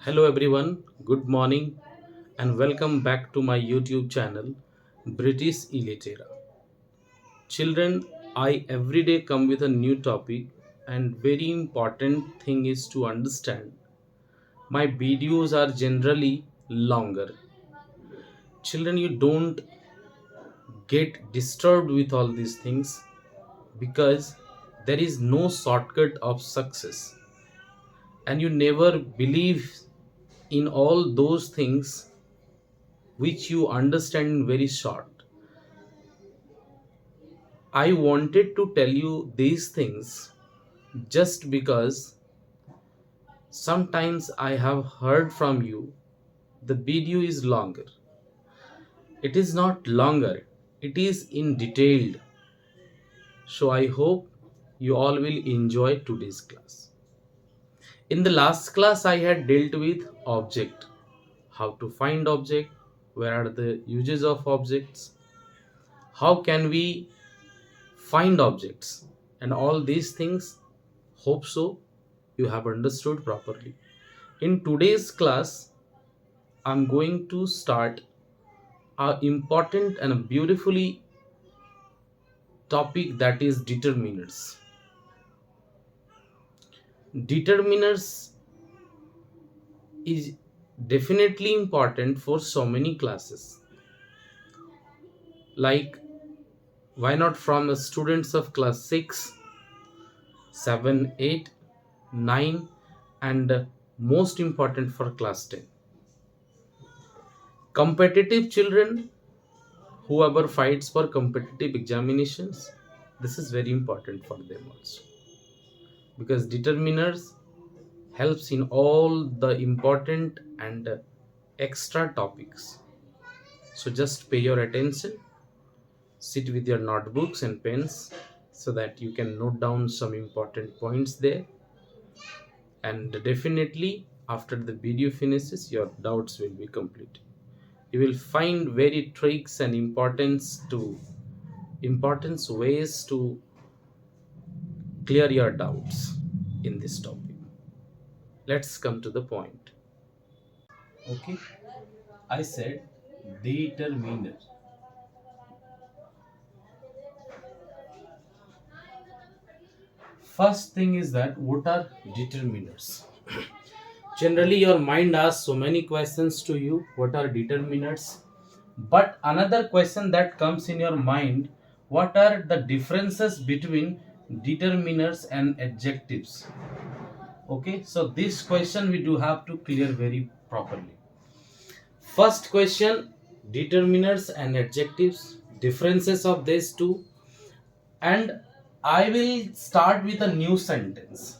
Hello everyone, good morning and welcome back to my YouTube channel British Illitera. Children, I every day come with a new topic and very important thing is to understand my videos are generally longer. Children, you don't get disturbed with all these things because there is no shortcut of success and you never believe in all those things which you understand in very short. I wanted to tell you these things just because sometimes I have heard from you the video is longer. It is not longer, it is in detailed. So I hope you all will enjoy today's class. In the last class I had dealt with object, how to find object, where are the uses of objects, how can we find objects, and all these things. Hope so you have understood properly. In today's class, I'm going to start a important and a beautifully topic that is determiners. Determiners is definitely important for so many classes. Like why not from the students of class 6, 7, 8, 9 and most important for class 10. Competitive children, whoever fights for competitive examinations, this is very important for them also because determiners helps in all the important and extra topics. So just pay your attention, sit with your notebooks and pens so that you can note down some important points there, and definitely after the video finishes your doubts will be complete. You will find very tricks and importance ways to clear your doubts in this topic. Let's come to the point. Okay, I said determiner. First thing is that what are determiners? Generally, your mind asks so many questions to you. What are determiners? But another question that comes in your mind: what are the differences between determiners and adjectives? Okay, so this question we do have to clear very properly. First question: determiners and adjectives, differences of these two, and I will start with a new sentence.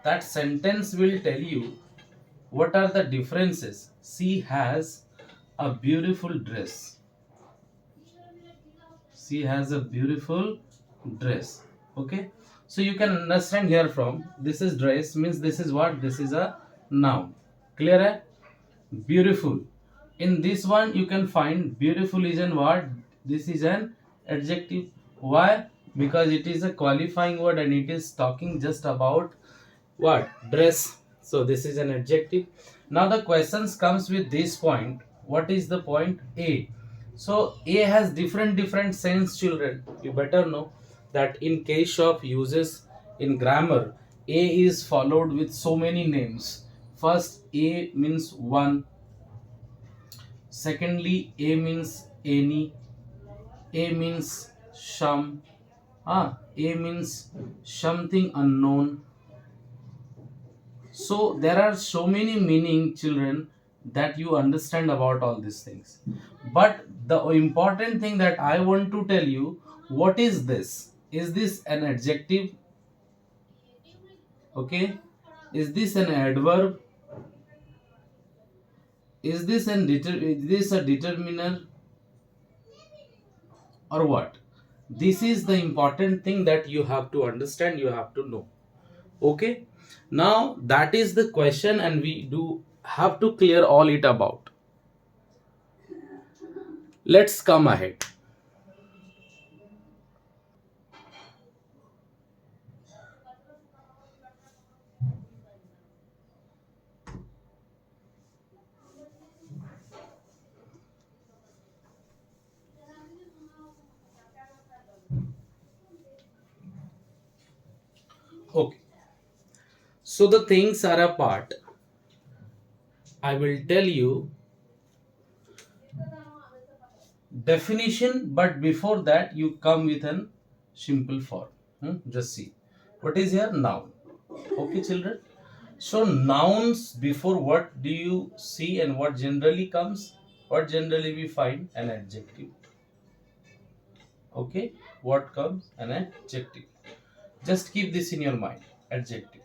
That sentence will tell you what are the differences. She has a beautiful dress. She has a beautiful dress. Okay, so you can understand here from this is dress means this is what, this is a noun. Clear hai? Beautiful. In this one you can find beautiful is an word, this is an adjective. Why? Because it is a qualifying word and it is talking just about what, dress. So this is an adjective. Now the questions comes with this point. What is the point? A. So A has different sense, children. You better know that in case of uses in grammar, A is followed with so many names. First, A means one. Secondly, A means any. A means some. A means something unknown. So there are so many meaning, children, that you understand about all these things. But the important thing that I want to tell you, what is this? Is this an adjective? Okay. Is this an adverb? Is this a determiner or what? This is the important thing that you have to understand, you have to know. Okay. Now that is the question and we do have to clear all it about. Let's come ahead. Okay. So the things are apart. I will tell you definition, but before that you come with an simple form. Just see. What is here? Noun. Okay, children. So nouns, before what do you see and what generally comes? What generally we find? An adjective. Okay. What comes? An adjective. Just keep this in your mind. Adjective.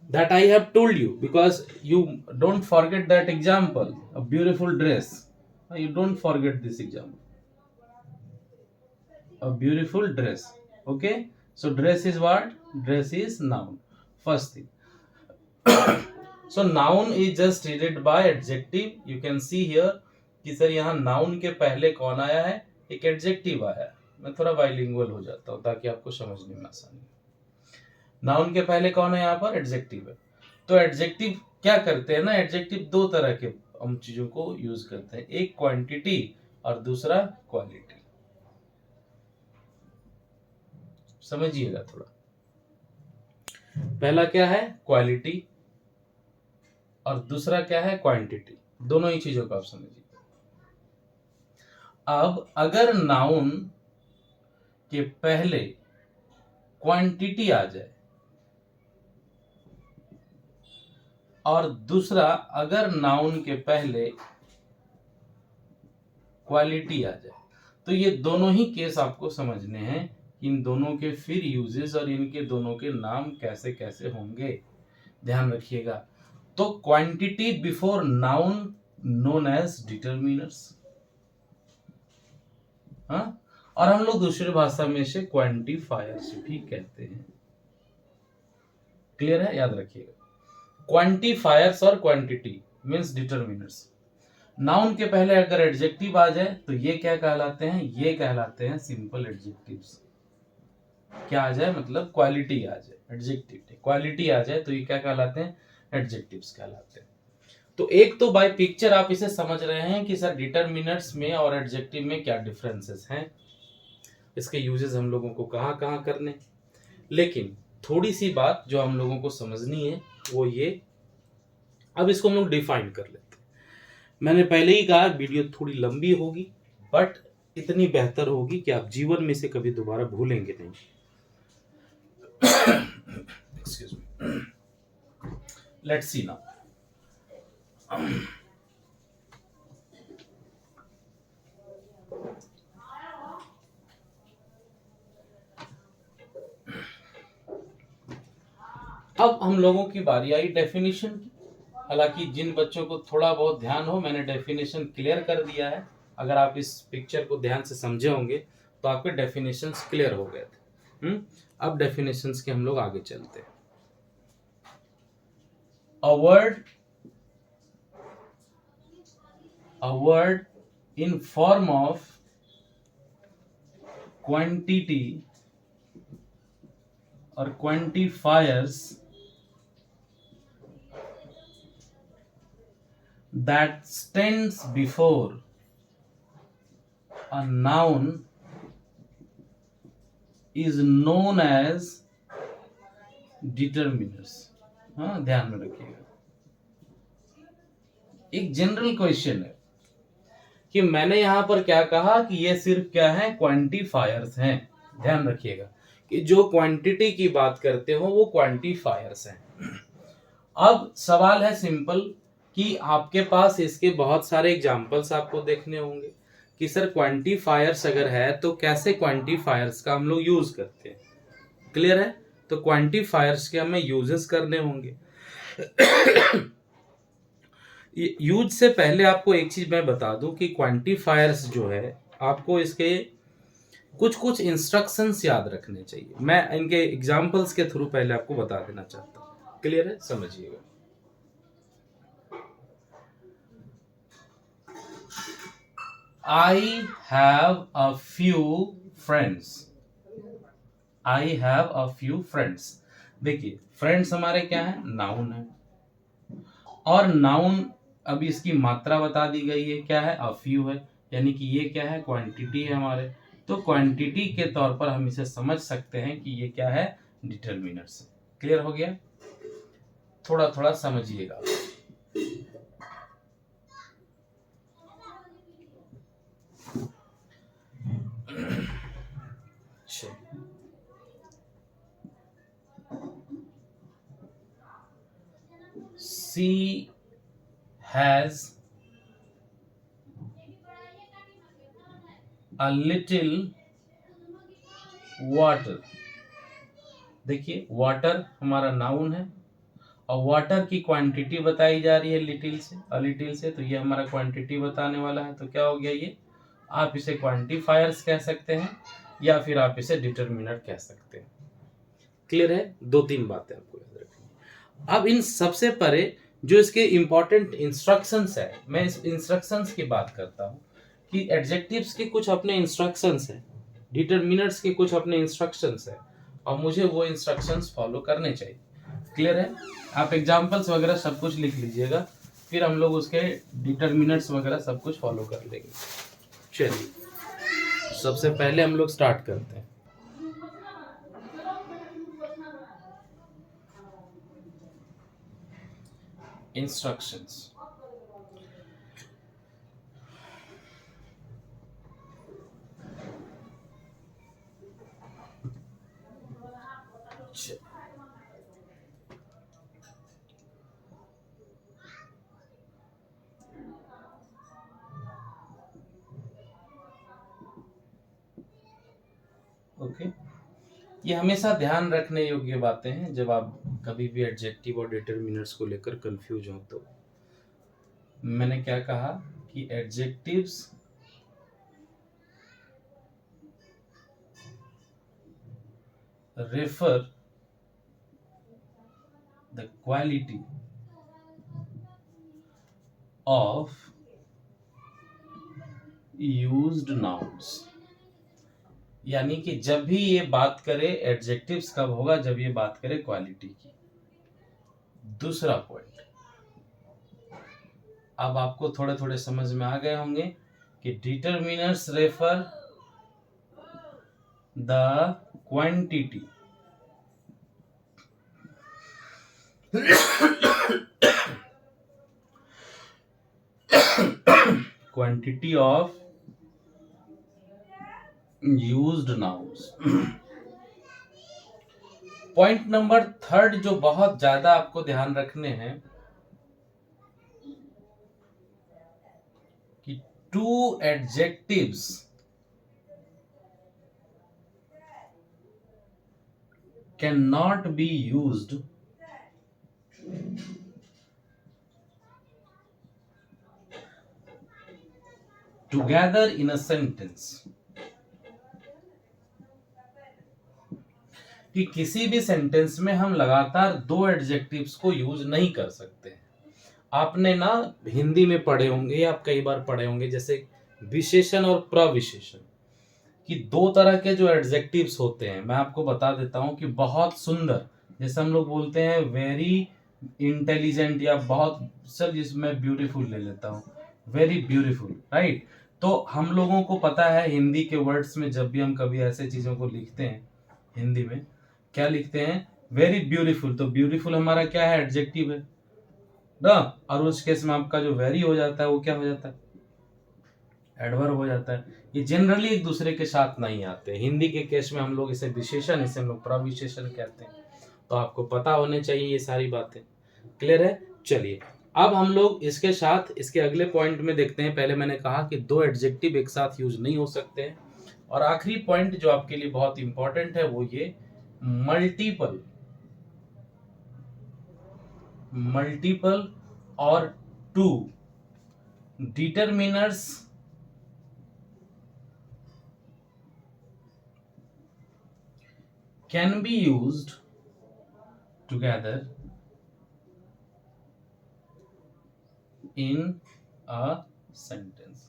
That I have told you, because you don't forget that example. A beautiful dress. You don't forget this example. A beautiful dress. Okay. So dress is what? Dress is noun. First thing. So noun is just treated by adjective. You can see here कि sir यहाँ noun के पहले कौन आया है? एक adjective आया है. मैं थोड़ा बाइलिंगुअल हो जाता हूँ ताकि आपको समझने में आसानी हो. noun के पहले कौन है यहाँ पर? adjective है. तो adjective क्या करते हैं ना? adjective दो तरह के हम चीजों को यूज करते हैं. एक क्वांटिटी और दूसरा क्वालिटी. समझिएगा थोड़ा. पहला क्या है? क्वालिटी, और दूसरा क्या है? क्वांटिटी. दोनों ही चीजों को आप समझिए. अब अगर नाउन के पहले क्वांटिटी आ जाए और दूसरा अगर नाउन के पहले क्वालिटी आ जाए, तो ये दोनों ही केस आपको समझने हैं. इन दोनों के फिर यूजेस और इनके दोनों के नाम कैसे कैसे होंगे, ध्यान रखिएगा. तो quantity before noun known as determiners. हाँ, और हम लोग दूसरी भाषा में से क्वांटिफायर्स भी कहते हैं. क्लियर है? याद रखिएगा. क्वांटिफायर्स और क्वांटिटी मींस डिटरमिनर्स. नाउन के पहले अगर एडजेक्टिव आ जाए तो ये क्या कहलाते हैं? ये कहलाते हैं सिंपल एडजेक्टिव्स. क्या आ जाए? मतलब क्वालिटी आ जाए. एडजेक्टिव क्वालिटी आ जाए तो ये क्या कहलाते हैं? एडजेक्टिव्स कहलाते हैं. तो एक तो बाय पिक्चर आप इसे समझ रहे हैं कि सर डिटरमिनर्स में और एडजेक्टिव में क्या डिफरेंसेस हैं, इसके यूजेस हम लोगों को कहाँ कहाँ करने. लेकिन थोड़ी सी बात जो हम लोगों को समझनी है वो ये, अब इसको हम लोग डिफाइन कर लेते हैं. मैंने पहले ही कहा वीडियो थोड़ी लंबी होगी, बट इतनी बेहतर होगी कि आप जीवन में इसे कभी दोबारा भूलेंगे नहीं. Excuse me. Let's see now. अब हम लोगों की बारी आई डेफिनेशन की. हालांकि जिन बच्चों को थोड़ा बहुत ध्यान हो, मैंने डेफिनेशन क्लियर कर दिया है. अगर आप इस पिक्चर को ध्यान से समझे होंगे तो आपके डेफिनेशंस क्लियर हो गए थे. अब डेफिनेशंस के हम लोग आगे चलते हैं. A word in form of quantity or quantifiers that stands before a noun is known as determiners. हाँ, ध्यान में रखिएगा. एक जनरल क्वेश्चन है कि मैंने यहां पर क्या कहा कि ये सिर्फ क्या है? क्वांटिफायर्स हैं. ध्यान रखिएगा कि जो क्वांटिटी की बात करते हो वो क्वांटिफायर्स हैं. अब सवाल है सिंपल कि आपके पास इसके बहुत सारे एग्जांपल्स आपको देखने होंगे कि सर क्वांटिफायर्स अगर है तो कैसे क्वांटिफायर्स का हम लोग यूज करते हैं. क्लियर है? तो क्वांटिफायर्स के हमें यूजेस करने होंगे. यूज से पहले आपको एक चीज मैं बता दूं कि क्वांटिफायर्स जो है आपको इसके कुछ कुछ इंस्ट्रक्शंस याद रखने चाहिए. मैं इनके एग्जांपल्स के थ्रू पहले आपको बता देना चाहता हूं. क्लियर है? समझिएगा. I have a few friends. I have a few friends. देखिए फ्रेंड्स हमारे क्या है? नाउन है. और नाउन अभी इसकी मात्रा बता दी गई है, क्या है? अ फ्यू है. यानी कि ये क्या है? क्वांटिटी है हमारे. तो क्वांटिटी के तौर पर हम इसे समझ सकते हैं कि ये क्या है? डिटरमिनर से। क्लियर हो गया? थोड़ा थोड़ा समझिएगा। C has a little water। देखिए वाटर हमारा नाउन है और वाटर की क्वांटिटी बताई जा रही है लिटिल से, लिटिल से, तो ये हमारा क्वांटिटी बताने वाला है। तो क्या हो गया ये? आप इसे क्वांटिफायर्स कह सकते हैं या फिर आप इसे डिटरमिनर कह सकते हैं। क्लियर है? दो तीन बातें आपको याद रखनी। अब इन सबसे परे जो इसके इंपॉर्टेंट इंस्ट्रक्शंस है, मैं इस इंस्ट्रक्शंस की बात करता हूँ कि एडजेक्टिव्स के कुछ अपने इंस्ट्रक्शंस हैं, डिटरमिनर्स के कुछ अपने इंस्ट्रक्शंस हैं और मुझे वो इंस्ट्रक्शंस फॉलो करने चाहिए। क्लियर है? आप एग्जांपल्स वगैरह सब कुछ लिख लीजिएगा, फिर हम लोग उसके डिटरमिनर्स वगैरह सब कुछ फॉलो कर लेंगे। चलिए सबसे पहले हम लोग स्टार्ट करते हैं। इंस्ट्रक्शंस। ओके, ये हमेशा ध्यान रखने योग्य बातें हैं जब आप कभी भी एडजेक्टिव और डिटरमिनर्स को लेकर कंफ्यूज हो। तो मैंने क्या कहा कि adjectives refer the quality of used nouns। यानी कि जब भी ये बात करे, एडजेक्टिव्स कब होगा? जब ये बात करे क्वालिटी की। दूसरा पॉइंट, अब आपको थोड़े थोड़े समझ में आ गए होंगे कि determiners refer the quantity quantity of used nouns. Point number third जो बहुत ज्यादा आपको ध्यान रखने हैं कि two adjectives can not be used together in a sentence. कि किसी भी सेंटेंस में हम लगातार दो एडजेक्टिव्स को यूज नहीं कर सकते। आपने ना हिंदी में पढ़े होंगे या आप कई बार पढ़े होंगे, जैसे विशेषण और प्रविशेषण, कि दो तरह के जो एडजेक्टिव्स होते हैं। मैं आपको बता देता हूं कि बहुत सुंदर, जैसे हम लोग बोलते हैं वेरी इंटेलिजेंट, या बहुत, सर जिसमें ब्यूटीफुल ले लेता हूं, वेरी ब्यूटीफुल, राइट। तो हम लोगों को पता है हिंदी के वर्ड्स में जब भी हम कभी ऐसे चीजों को लिखते हैं हिंदी में, क्या लिखते हैं? Very beautiful. तो ब्यूटीफुल हमारा क्या है? एडजेक्टिव है ना। और उस केस में आपका जो वेरी हो जाता है वो क्या हो जाता है? एडवर्ब हो जाता है। ये जनरली एक दूसरे के साथ नहीं आते। हिंदी के केस में हम लोग इसे विशेषण, इसे हम लोग प्रविशेषण कहते हैं। तो आपको पता होने चाहिए ये सारी बातें। क्लियर है? चलिए अब हम लोग इसके साथ इसके अगले पॉइंट में देखते हैं। पहले मैंने कहा कि दो एडजेक्टिव एक साथ यूज नहीं हो सकते हैं, और आखिरी पॉइंट जो आपके लिए बहुत इंपॉर्टेंट है वो ये मल्टीपल और two determiners can be used together in a sentence।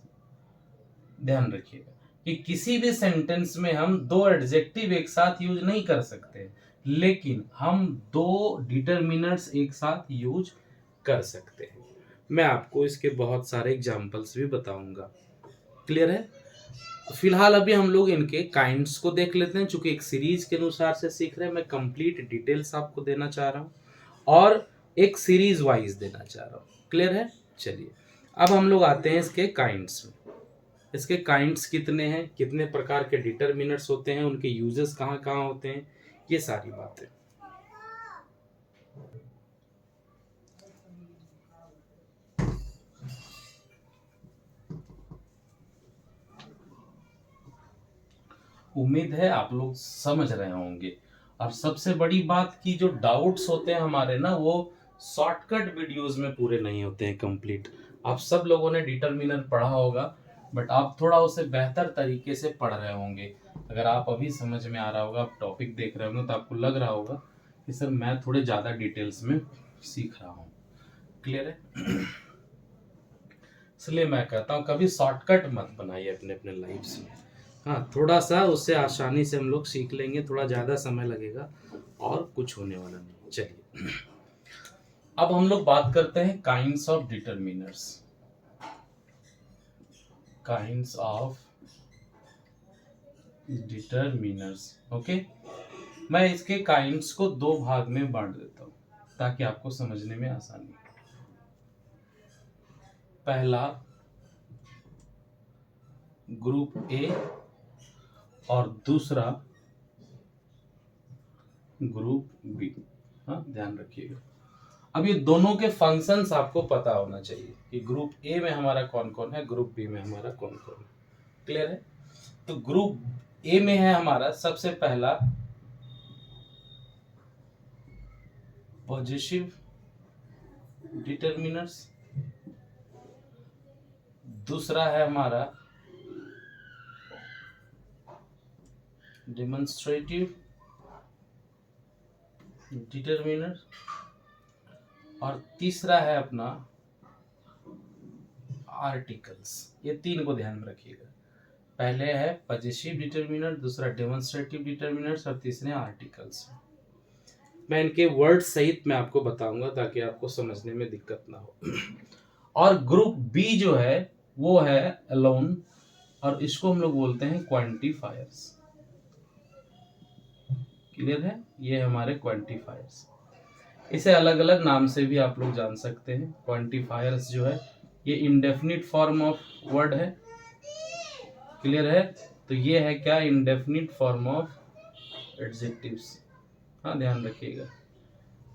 ध्यान रखिएगा कि किसी भी सेंटेंस में हम दो एडजेक्टिव एक साथ यूज नहीं कर सकते, लेकिन हम दो डिटरमिनर्स एक साथ यूज कर सकते हैं। मैं आपको इसके बहुत सारे एग्जांपल्स भी बताऊंगा। क्लियर है? फिलहाल अभी हम लोग इनके काइंड्स को देख लेते हैं, चूंकि एक सीरीज के अनुसार से सीख रहे हैं, मैं कंप्लीट डिटेल्स आपको देना चाह रहा हूँ और एक सीरीज वाइज देना चाह रहा हूँ। क्लियर है? चलिए अब हम लोग आते हैं इसके काइंड्स में। इसके काइंड्स कितने हैं, कितने प्रकार के डिटरमिनर्स होते हैं, उनके यूजेस कहाँ कहाँ होते हैं, ये सारी बातें। उम्मीद है आप लोग समझ रहे होंगे। और सबसे बड़ी बात की जो डाउट्स होते हैं हमारे ना, वो शॉर्टकट वीडियोस में पूरे नहीं होते हैं कंप्लीट। आप सब लोगों ने डिटरमिनर पढ़ा होगा, बट आप थोड़ा उसे बेहतर तरीके से पढ़ रहे होंगे। अगर आप अभी समझ में आ रहा होगा, आप टॉपिक देख रहे होंगे, तो आपको लग रहा होगा कि सर मैं थोड़े ज़्यादा डिटेल्स में सीख रहा हूँ। क्लियर है? इसलिए मैं कहता हूँ कभी शॉर्टकट मत बनाइए अपने अपने लाइफ में। हाँ, थोड़ा सा उससे आसानी से हम लोग सीख लेंगे, थोड़ा ज़्यादा समय लगेगा और कुछ होने वाला नहीं। चलिए अब हम लोग बात करते हैं kinds of determiners. Kinds of determiners, okay. मैं इसके काइंड्स को दो भाग में बांट देता हूँ ताकि आपको समझने में आसानी हो। पहला ग्रुप ए और दूसरा ग्रुप बी। हाँ, ध्यान रखिएगा। अब ये दोनों के फंक्शंस आपको पता होना चाहिए कि ग्रुप ए में हमारा कौन कौन है, ग्रुप बी में हमारा कौन कौन है। क्लियर है? तो ग्रुप ए में है हमारा सबसे पहला पॉजिटिव डिटरमिनर्स, दूसरा है हमारा डेमोन्स्ट्रेटिव डिटरमिनर और तीसरा है अपना आर्टिकल्स। ये तीन को ध्यान में रखिएगा। पहले है पॉजिटिव डिटरमिनर, दूसरा डेमोन्स्ट्रेटिव डिटरमिनर्स और तीसरे आर्टिकल्स। मैं इनके वर्ड सहित मैं आपको बताऊंगा ताकि आपको समझने में दिक्कत ना हो। और ग्रुप बी जो है वो है अलोन, और इसको हम लोग बोलते हैं क्वांटिफायर्स। क्लियर है? ये हमारे क्वांटिफायर्स। इसे अलग अलग नाम से भी आप लोग जान सकते हैं। क्वांटिफायर्स जो है ये इंडेफिनिट फॉर्म ऑफ वर्ड है। क्लियर है? तो ये है क्या? Indefinite form of adjectives. हाँ, ध्यान रखिएगा,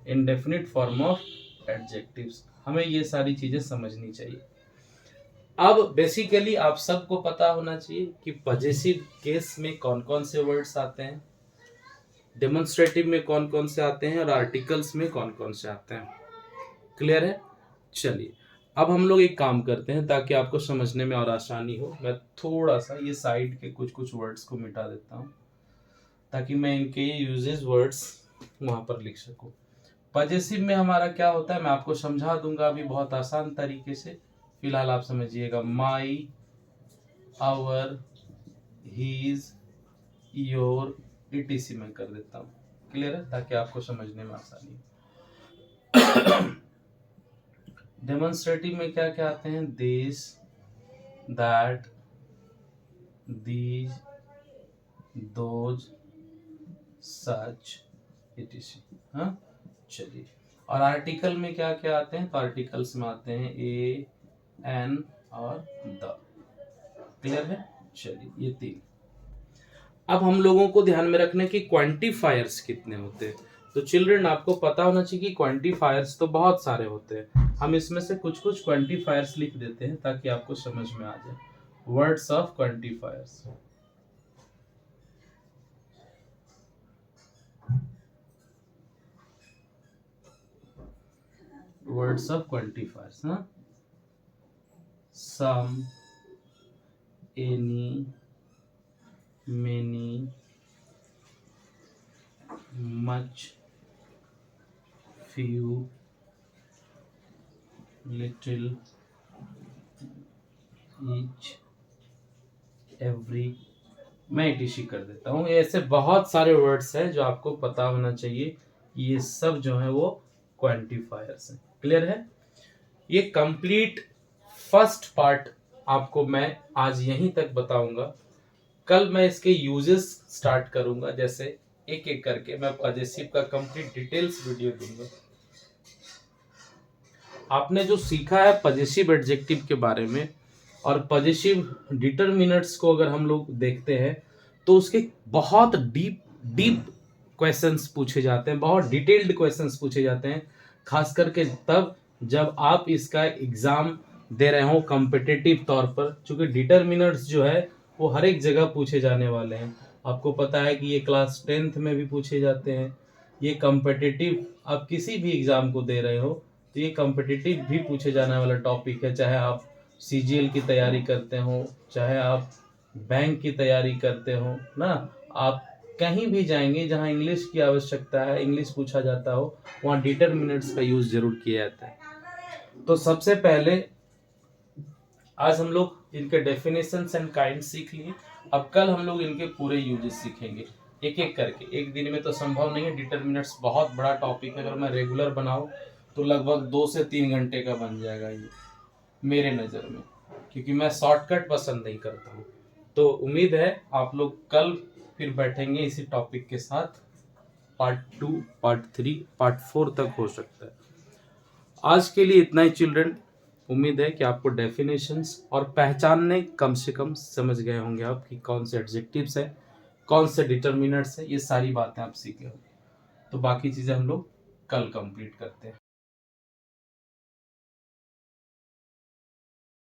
इंडेफिनिट फॉर्म ऑफ एडजेक्टिव्स। हमें ये सारी चीजें समझनी चाहिए। अब बेसिकली आप सबको पता होना चाहिए कि पॉजिटिव केस में कौन कौन से वर्ड्स आते हैं, डेमोन्स्ट्रेटिव में कौन कौन से आते हैं और आर्टिकल्स में कौन कौन से आते हैं। क्लियर है? चलिए अब हम लोग एक काम करते हैं ताकि आपको समझने में और आसानी हो। मैं थोड़ा सा ये साइड के कुछ कुछ वर्ड्स को मिटा देता हूँ ताकि मैं इनके यूजेस वर्ड्स वहां पर लिख सकूं। पॉजिटिव में हमारा क्या होता है मैं आपको समझा दूंगा अभी बहुत आसान तरीके से। फिलहाल आप समझिएगा, माई, आवर, हीज, योर, etc में कर देता हूँ। क्लियर है? ताकि आपको समझने में आसानी हो। डेमोन्स्ट्रेटिव में क्या क्या आते हैं? This, that, these, those, such, etc। हाँ, चलिए। और आर्टिकल में क्या क्या आते हैं? तो आर्टिकल्स में आते हैं ए, एन और द। क्लियर है? चलिए, ये तीन। अब हम लोगों को ध्यान में रखने की क्वांटिफायर्स कितने होते हैं। तो चिल्ड्रन आपको पता होना चाहिए कि क्वांटिफायर्स तो बहुत सारे होते हैं। हम इसमें से कुछ कुछ क्वांटिफायर्स लिख देते हैं ताकि आपको समझ में आ जाए। Words of quantifiers. Words of quantifiers, हाँ, some, any, many, much, few, little, each, every। मैं etc कर देता हूँ। ऐसे बहुत सारे वर्ड्स हैं जो आपको पता होना चाहिए। ये सब जो है वो क्वांटिफायर्स हैं। क्लियर है? ये कंप्लीट फर्स्ट पार्ट आपको मैं आज यहीं तक बताऊंगा। कल मैं इसके यूजेस स्टार्ट करूंगा, जैसे एक एक करके मैं पजेसिव का कंप्लीट डिटेल्स वीडियो दूंगा। आपने जो सीखा है पजेसिव एडजेक्टिव के बारे में और पजेसिव डिटरमिनर्स को अगर हम लोग देखते हैं तो उसके बहुत डीप डीप क्वेश्चंस पूछे जाते हैं, बहुत डिटेल्ड क्वेश्चंस पूछे जाते हैं, खास करके तब जब आप इसका एग्जाम दे रहे हो कॉम्पिटिटिव तौर पर, क्योंकि डिटरमिनर्स जो है वो हर एक जगह पूछे जाने वाले हैं। आपको पता है कि ये क्लास 10th में भी पूछे जाते हैं। ये कॉम्पिटिटिव आप किसी भी एग्जाम को दे रहे हो तो ये कॉम्पिटिटिव भी पूछे जाने वाला टॉपिक है, चाहे आप सीजीएल की तैयारी करते हो, चाहे आप बैंक की तैयारी करते हो ना, आप कहीं भी जाएंगे जहां इंग्लिश की आवश्यकता है, इंग्लिश पूछा जाता हो, वहां डिटरमिनेंट्स का यूज जरूर किया जाता है। तो सबसे पहले आज हम लोग इनके डेफिनेशंस एंड काइंड सीख लिए। अब कल हम लोग इनके पूरे यूजेस सीखेंगे एक एक करके। एक दिन में तो संभव नहीं है, डिटरमिनेंट्स बहुत बड़ा टॉपिक है, अगर मैं रेगुलर बनाऊं तो लगभग 2 से 3 घंटे का बन जाएगा ये मेरे नज़र में, क्योंकि मैं शॉर्टकट पसंद नहीं करता हूँ। तो उम्मीद है आप लोग कल फिर बैठेंगे इसी टॉपिक के साथ, पार्ट 2, पार्ट 3, पार्ट 4 तक हो सकता है। आज के लिए इतना ही चिल्ड्रन। उम्मीद है कि आपको डेफिनेशंस और पहचानने कम से कम समझ गए होंगे आप कि कौन से एडजेक्टिव्स है, कौन से डिटरमिनर्स है, ये सारी बातें आप सीखे होंगे। तो बाकी चीज़ें हम लोग कल कंप्लीट करते हैं।